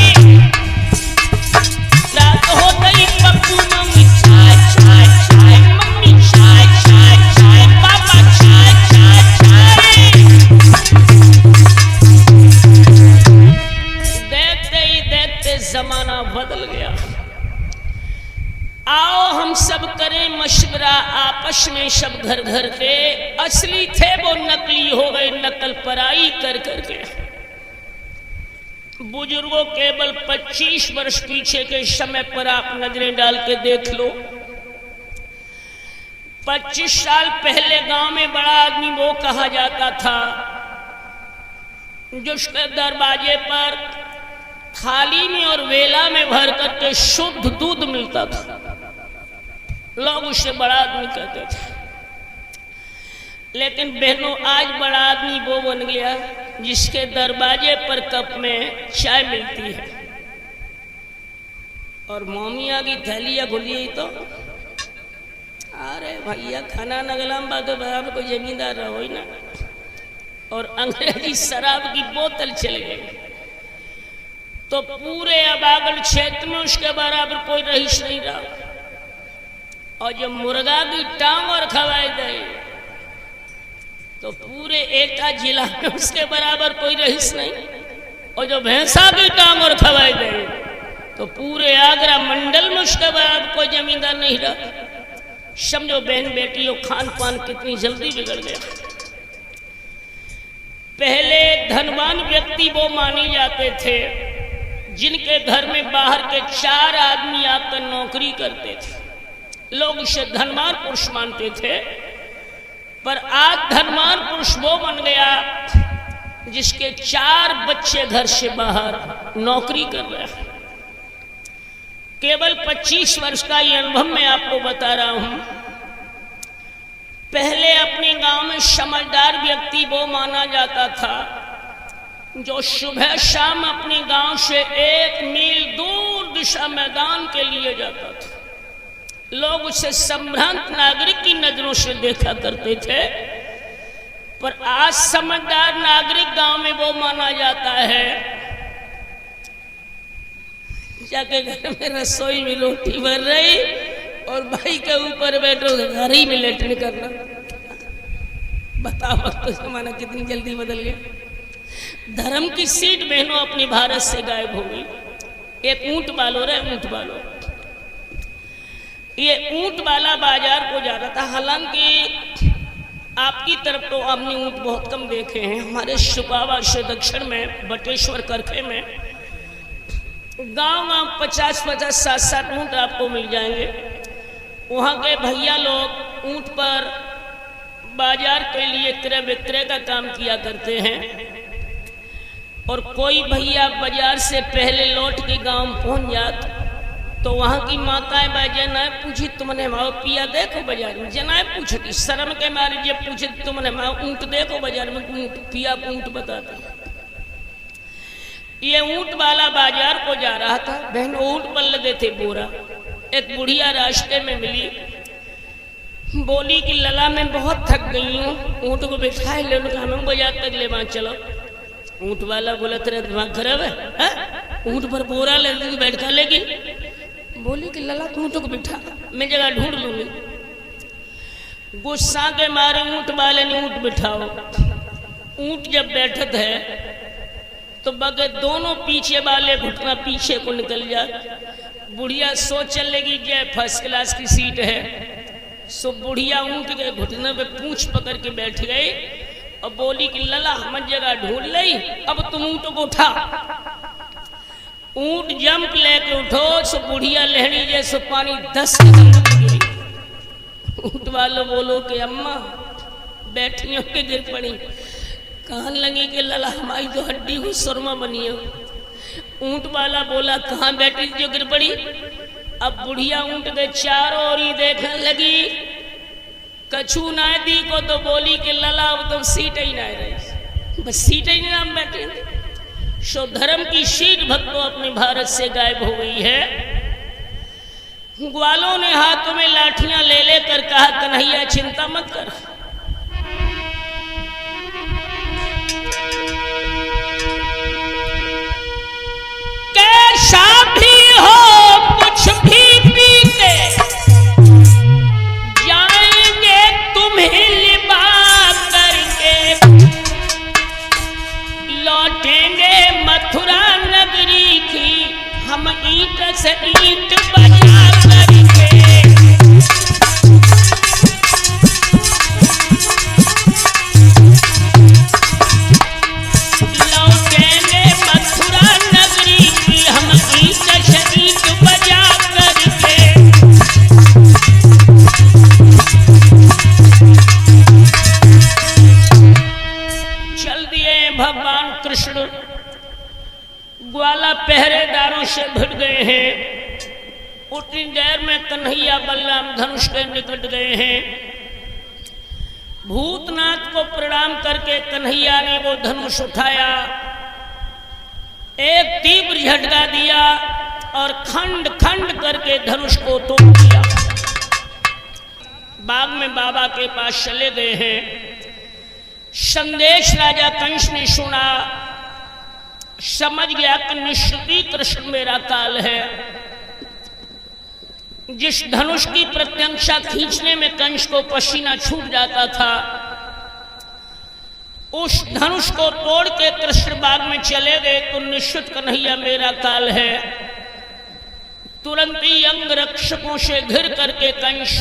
रात हो गई पप्पू मम्मी चाय चाय चाय, मम्मी चाय चाय चाय, पापा चाय चाय चाय। देखते ही देखते जमाना बदल गया। आओ हम सब करें मशवरा आपस में सब घर घर के, असली थे वो नकली हो गए नकल पराई कर करके। बुजुर्गों केवल 25 वर्ष पीछे के समय पर आप नजरें डाल के देख लो। 25 साल पहले गांव में बड़ा आदमी वो कहा जाता था जिसके दरवाजे पर थाली में और वेला में भर करके शुद्ध दूध मिलता था। लोग उसे बड़ा आदमी कहते थे। लेकिन बहनों आज बड़ा आदमी वो बन गया जिसके दरवाजे पर कप में चाय मिलती है और मोमिया की थैलियां खुली तो अरे भैया खाना नगलाम बातो बराबर कोई जमींदार रहो ही ना। और अंग्रेजी शराब की बोतल चल गई तो पूरे अबागल क्षेत्र में उसके बराबर कोई रईस नहीं रहा। और जब मुर्गा की टांग और खवाई गई तो पूरे एटा जिला में उसके बराबर कोई रईस नहीं। और जो भैंसा की टांग और खवाई गई तो पूरे आगरा मंडल में उसके बराबर कोई जमींदार नहीं रहा। समझो बहन बेटियों खान पान कितनी जल्दी बिगड़ गया। पहले धनवान व्यक्ति वो माने जाते थे जिनके घर में बाहर के 4 आदमी आकर नौकरी करते थे। लोग उसे धनवान पुरुष मानते थे। पर आज धनवान पुरुष वो बन गया जिसके 4 बच्चे घर से बाहर नौकरी कर रहे हैं। केवल 25 वर्ष का ये अनुभव मैं आपको बता रहा हूं। पहले अपने गांव में समझदार व्यक्ति वो माना जाता था जो सुबह शाम अपने गांव से 1 मील दूर दिशा मैदान के लिए जाता था। लोग उसे संभ्रांत नागरिक की नजरों से देखा करते थे। पर आज समझदार नागरिक गांव में वो माना जाता है जाके घर में रसोई में रोटी बन रही और भाई के ऊपर बैठो घर ही में लेटने करना। बताओ वक्त तो जमाना कितनी जल्दी बदल गया। धर्म की सीट बहनों अपनी भारत से गायब हो गई। एक ऊंट वालो रहे ऊंट वालो, ये ऊंट वाला बाजार को जा रहा था। हालांकि आपकी तरफ तो आपने ऊंट बहुत कम देखे हैं। हमारे सुपावा से दक्षिण में बटेश्वर करखे में गांव 50-50 7-7 ऊंट आपको मिल जाएंगे। वहाँ के भैया लोग ऊंट पर बाजार के लिए क्रय विक्रय का काम किया करते हैं। और कोई भैया बाजार से पहले लौट के गांव पहुंच जात तो वहाँ की माताएं भाई जनाए पूछी तुमने माओ पिया देखो बाजार में। जनाए पूछती शर्म के मारे जब पूछे तुमने माओ ऊंट देखो बाजार में, ऊंट पिया ऊंट बताते। ये ऊंट वाला बाजार को जा रहा था। बहन ऊंट पर लदे थे बोरा। एक बुढ़िया रास्ते में मिली, बोली कि लला मैं बहुत थक गई हूँ, ऊंट को बैठाए ले हम बाजार तक ले वहां चलो। ऊंट वाला बोला तेरा दिमाग खराब है? ऊंट पर बोरा ले बैठा लेगी। बोली कि लला तू ऊंट को बिठा, मैं जगह ढूंढ लूंगी। गुस्सा के मारे ऊंट वाले ने ऊंट बिठाओ। ऊंट जब बैठत है तो बगे दोनों पीछे वाले घुटना पीछे को निकल जाए। बुढ़िया सोच चलेगी जय फर्स्ट क्लास की सीट है। सो बुढ़िया ऊंट के घुटने पे पूंछ पकड़ के बैठ गई और बोली कि लला हम जगह ढूंढ ली, अब तुम ऊंट को उठा। ऊंट जंप लेके उठो सो बुढ़िया लहड़ी जैसे पानी 10 कदम गिरी। ऊंट वालों बोलो कि अम्मा बैठियों के गिर पड़ी। कहने लगी कि लला हमारी तो हड्डी को सुरमा बनी हो। ऊंट वाला बोला कहाँ बैठी जो गिर पड़ी? अब बुढ़िया ऊंट के चारों ओर ही देखने लगी, कछू ना दी को तो बोली कि लला अब तो सीट ही ना रही, बस सीट ही ना बैठे। सो धर्म की सीट भक्तों अपने भारत से गायब हो गई है। ग्वालों ने हाथों में लाठियां ले लेकर कहा, कन्हैया चिंता मत कर, कैसा भी हो कुछ भी पी के जाएंगे तुम्हें लिबा करके, लौटेंगे मथुरा नगरी की हम ईंट से ईंट बजा करके। लौटेंगे मथुरा नगरी की हम ईंट से ईंट बजा करके। चल दिए भगवान कृष्ण, ग्वाला पहरेदारों से भिड़ गए हैं। उतनी देर में कन्हैया बलराम धनुष के निकट गए हैं। भूतनाथ को प्रणाम करके कन्हैया ने वो धनुष उठाया, एक तीव्र झटका दिया और खंड खंड करके धनुष को तोड़ दिया। बाग में बाबा के पास चले गए हैं। संदेश राजा कंस ने सुना, समझ गया कि निश्चित कृष्ण मेरा काल है। जिस धनुष की प्रत्यंक्षा खींचने में कंस को पसीना छूट जाता था, उस धनुष को तोड़ के कृष्ण बाग में चले गए तो निश्चित कन्हैया मेरा काल है। तुरंत ही अंग रक्षकों से घिर करके कंस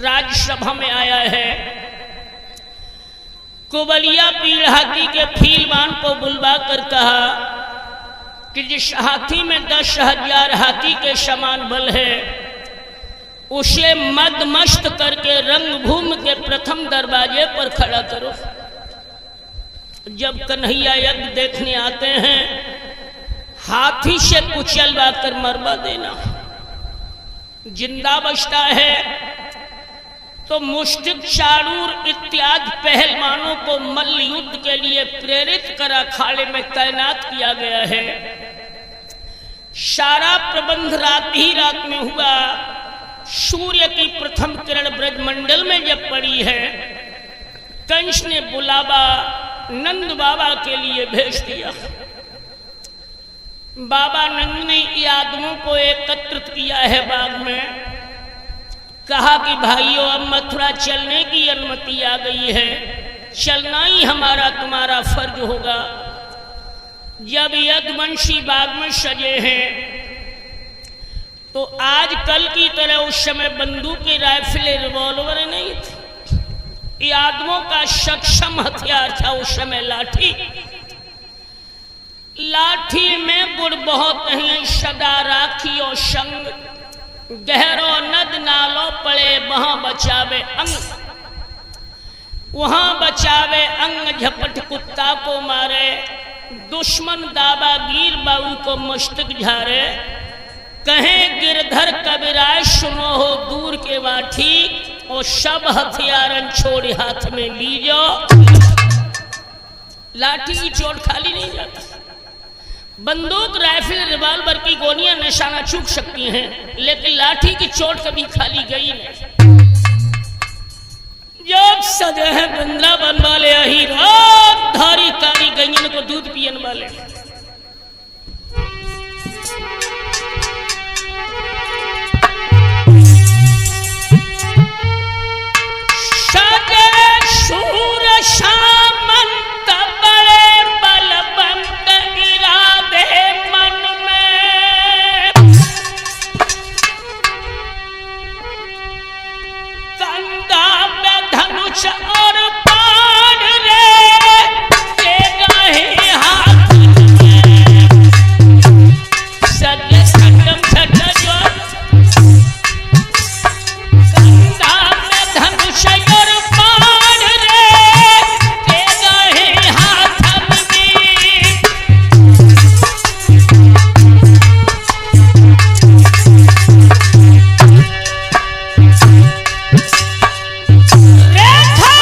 राजसभा में आया है। कुबलिया पीड़ हाथी के फीलवान को बुलवा कर कहा कि जिस हाथी में 10,000 हाथी के समान बल है, उसे मदमस्त करके रंगभूमि के प्रथम दरवाजे पर खड़ा करो। जब कन्हैया यज्ञ देखने आते हैं, हाथी से कुचलवा कर मरवा देना। जिंदा बचता है तो मुष्टिक, चारूर इत्यादि पहलवानों को मल्ल युद्ध के लिए प्रेरित कर अखाड़े में तैनात किया गया है। सारा प्रबंध रात ही रात में हुआ। सूर्य की प्रथम किरण ब्रजमंडल में जब पड़ी है, कंस ने बुलावा नंद बाबा के लिए भेज दिया। बाबा नंद ने यादवों को एकत्रित किया है बाग में। कहा कि भाइयों, अब मथुरा चलने की अनुमति आ गई है, चलना ही हमारा तुम्हारा फर्ज होगा। जब यदुवंशी बाग में सजे हैं तो आज कल की तरह उस समय बंदूकें, राइफलें, रिवॉल्वर नहीं थे। यादवों का सक्षम हथियार था उस समय लाठी। लाठी में गुड़ बहुत नहीं, सदा राखी और संग, गहरो नद नालो पड़े वहां बचावे अंग, वहां बचावे अंग, झपट कुत्ता को मारे, दुश्मन दावा गिर बाबू को मस्तक झारे। कहें गिरधर कबीराय सुनो हो दूर के वाठी, और सब हथियारन छोड़ हाथ में लीजो। लाठी की चोट खाली नहीं जाती। बंदूक, राइफल, रिवॉल्वर की गोलियां निशाना चूक सकती हैं, लेकिन लाठी की चोट कभी खाली गई नहीं। जब सजे हैं वृंदावन वाले अहीर, धारी कारी गैयन को दूध पियन वाले। सजे शूर सामंत बड़े बलवंत इरादे मन में, कंधा पे धनुष और बाण रे, देगा है हाथ में। सजे सटम सटा जो, कंधा पे धनुष और बाण रे, देगा है हाथ में। रेखा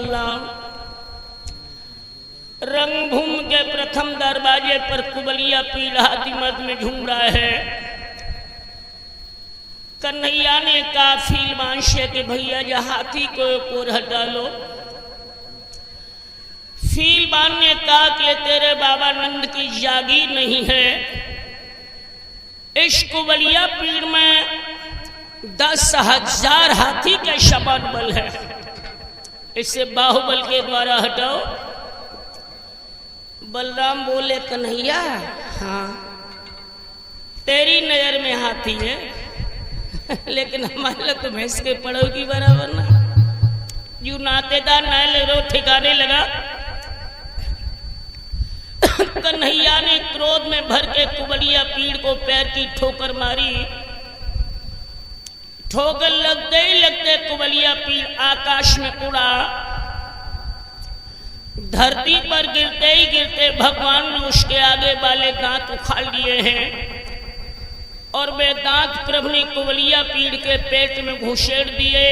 बलराम रंगभूमि के प्रथम दरवाजे पर कुबलिया पीड़ हाथी मद में झूम रहा है। कन्हैया ने कहा फीलमान से कि भैया जा हाथी को ऊपर हटा लो। फीलमान ने कहा कि तेरे बाबा नंद की जागीर नहीं है, इस कुबलिया पीड़ में 10,000 हाथी का समान बल है, इसे बाहुबल के द्वारा हटाओ। बलराम बोले कन्हैया हाँ तेरी नजर में हाथी है लेकिन हमारे लोग तो भैंस के पड़ो की बराबर ना। यू नातेदार नाल रो ठिकाने लगा। कन्हैया ने क्रोध में भर के कुबलिया पीड़ को पैर की ठोकर मारी। ठोकर लगते ही लगते कुबलिया पीड़ आकाश में उड़ा। धरती पर गिरते ही गिरते भगवान ने उसके आगे वाले दांत उखाड़ लिए हैं और वे दांत प्रभु ने कुबलिया पीड़ के पेट में घुसेड़ दिए।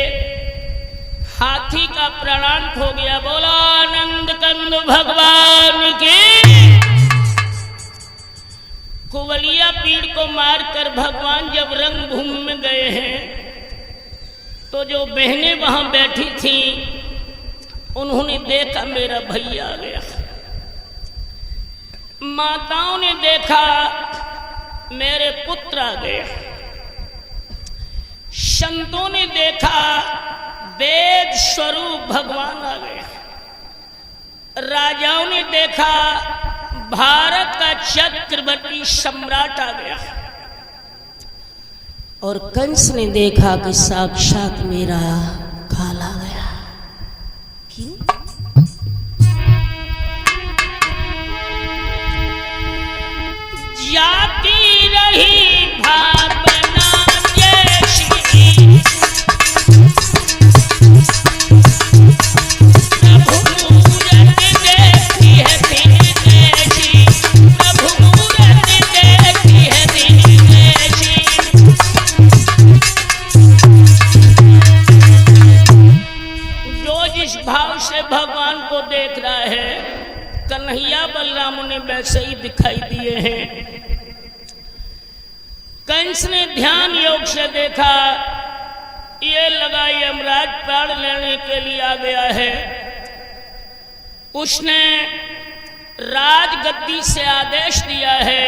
हाथी का प्राण खो गया। बोला आनंद कंद भगवान की। कुबलिया पीड़ को मारकर भगवान जब रंगभूमि में गए हैं तो जो बहनें वहां बैठी थी उन्होंने देखा मेरा भैया आ गया। माताओं ने देखा मेरे पुत्र आ गए। संतों ने देखा वेद स्वरूप भगवान आ गए। राजाओं ने देखा भारत का चक्रवर्ती सम्राट आ गया। और कंस ने देखा कि साक्षात मेरा काल आ गया। क्यों? जाती रही भावना जैसी प्रभु मूरत देखी है दिन जैसी। प्रभु मूरत देखी है दिन जैसी। जो जिस भाव से भगवान को देख रहा है कन्हैया बलराम ने वैसे ही दिखाई दिए हैं। कंस ने ध्यान योग से देखा ये लगा यमराज प्राण लेने के लिए आ गया है। उसने राजगद्दी से आदेश दिया है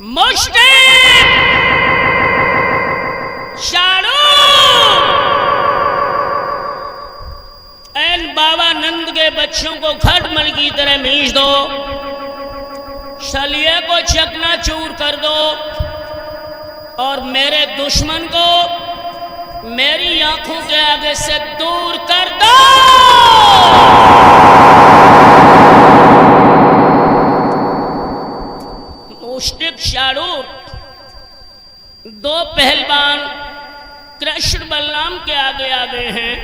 मुष्टि चाणूर एन बाबा नंद के बच्चों को खटमल की तरह मींच दो। शल्य को चकनाचूर कर दो और मेरे दुश्मन को मेरी आंखों के आगे से दूर कर दो। मुष्टिक चाणूर दो पहलवान कृष्ण बलराम के आगे आ गए हैं।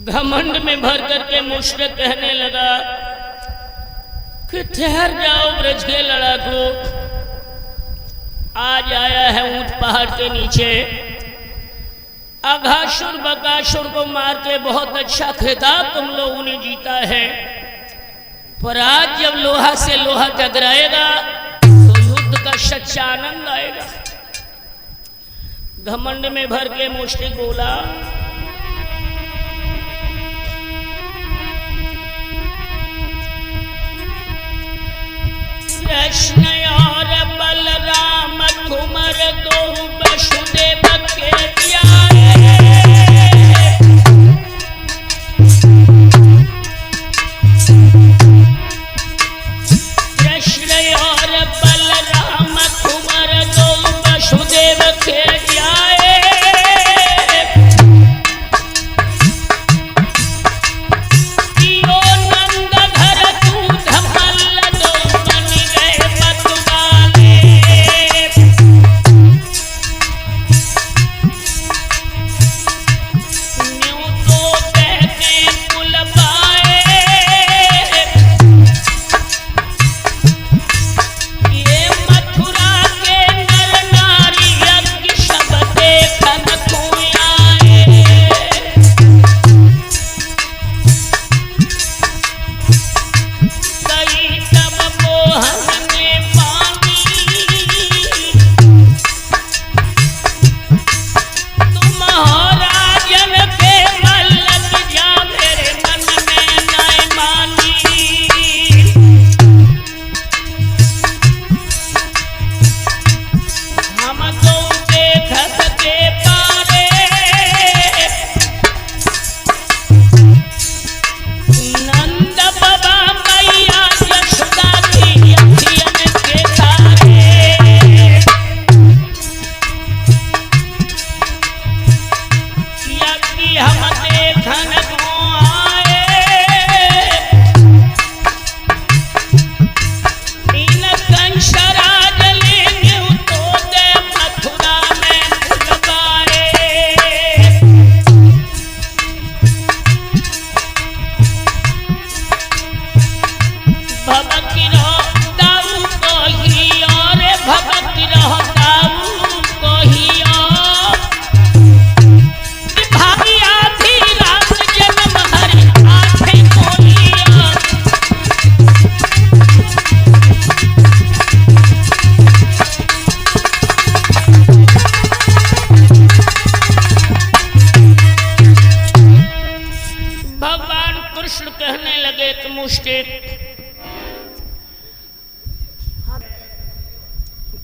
घमंड में भर करके मुष्टिक कहने लगा कि ठहर जाओ ब्रज के लड़ाकू, आज आया है ऊंट पहाड़ के नीचे। अघासुर बकासुर को मार के बहुत अच्छा खिताब तुम लोगों ने जीता है, पर आज जब लोहा से लोहा टकराएगा तो युद्ध का सच्चा आनंद आएगा। घमंड में भर के मुष्टिक बोला कृष्ण और बलराम कुमार दो वसुदेव के प्यारे। कृष्ण और बलराम कुमार दो वसुदेव के प्यारे। नंद घर तू धमल दो बन गए मतवाले।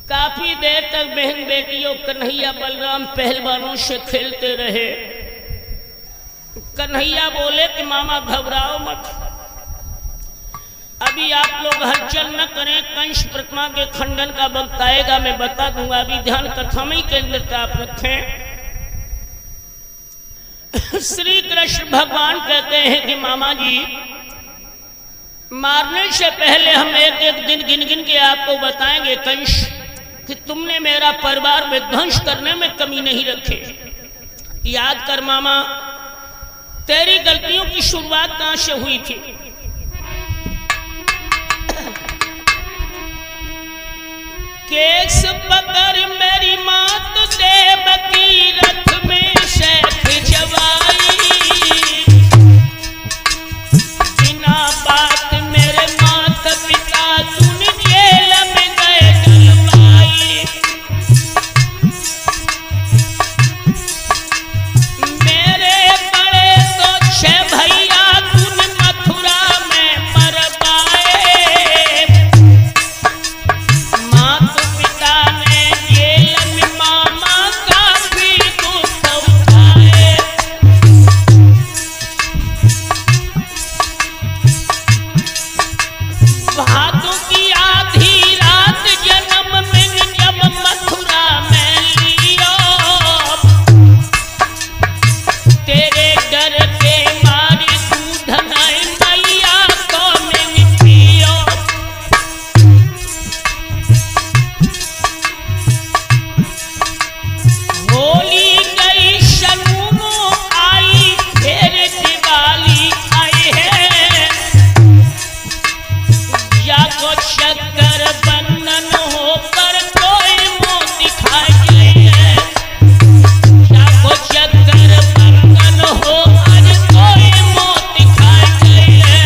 काफी देर तक बहन बेटियों कन्हैया बलराम पहलवानों से खेलते रहे। कन्हैया बोले कि मामा घबराओ मत, अभी आप लोग हलचल न करें, कंस प्रतिमा के खंडन का वक्त आएगा, मैं बता दूंगा, अभी ध्यान कथा में ही केंद्रित आप रखें। श्री कृष्ण भगवान कहते हैं कि मामा जी, मारने से पहले हम एक एक दिन गिन गिन के आपको बताएंगे कंस कि तुमने मेरा परिवार में ध्वंस करने में कमी नहीं रखे। याद कर मामा, तेरी गलतियों की शुरुआत कहां से हुई थी? केस पकड़ मेरी मात देवकी रथ में शैख जवाई, बिना बात मेरे माता पिता सुन जेल में गए डलवाई। मेरे बड़े तो 6 भैया तुम मथुरा में मरवाए, माता पिता ने जेल में मामा का भी दुख उठाए। भादों की आधी रात जन्म में जब मथुरा में लियो, तेरे डर के मारी दूध नहीं मैया को मैं पियो। होली गई शगुनो आई, फिर दिवाली आई है, जागो शक्कर बंधन होकर कोई मुंह दिखाई है, जागो शक्कर बंधन हो आज कोई मुंह दिखाई है।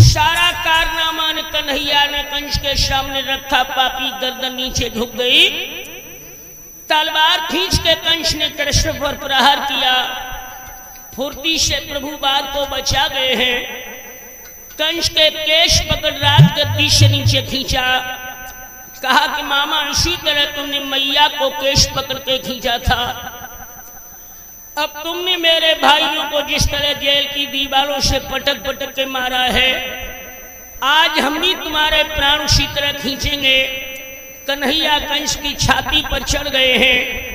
सारा कारनामा ने कन्हैया ने कंस के सामने रखा, पापी गर्दन नीचे झुक गई। तलवार खींच के कंस ने कृष्ण पर प्रहार किया। फुर्ती से प्रभु बार को बचा गए हैं। कंस के केश पकड़ रात गद्दी से नीचे खींचा, कहा कि मामा इसी तरह तुमने मैया को केश पकड़ के खींचा था, अब तुमने मेरे भाइयों को जिस तरह जेल की दीवारों से पटक पटक के मारा है, आज हम भी तुम्हारे प्राण उसी तरह खींचेंगे। कन्हैया कंस की छाती पर चढ़ गए हैं।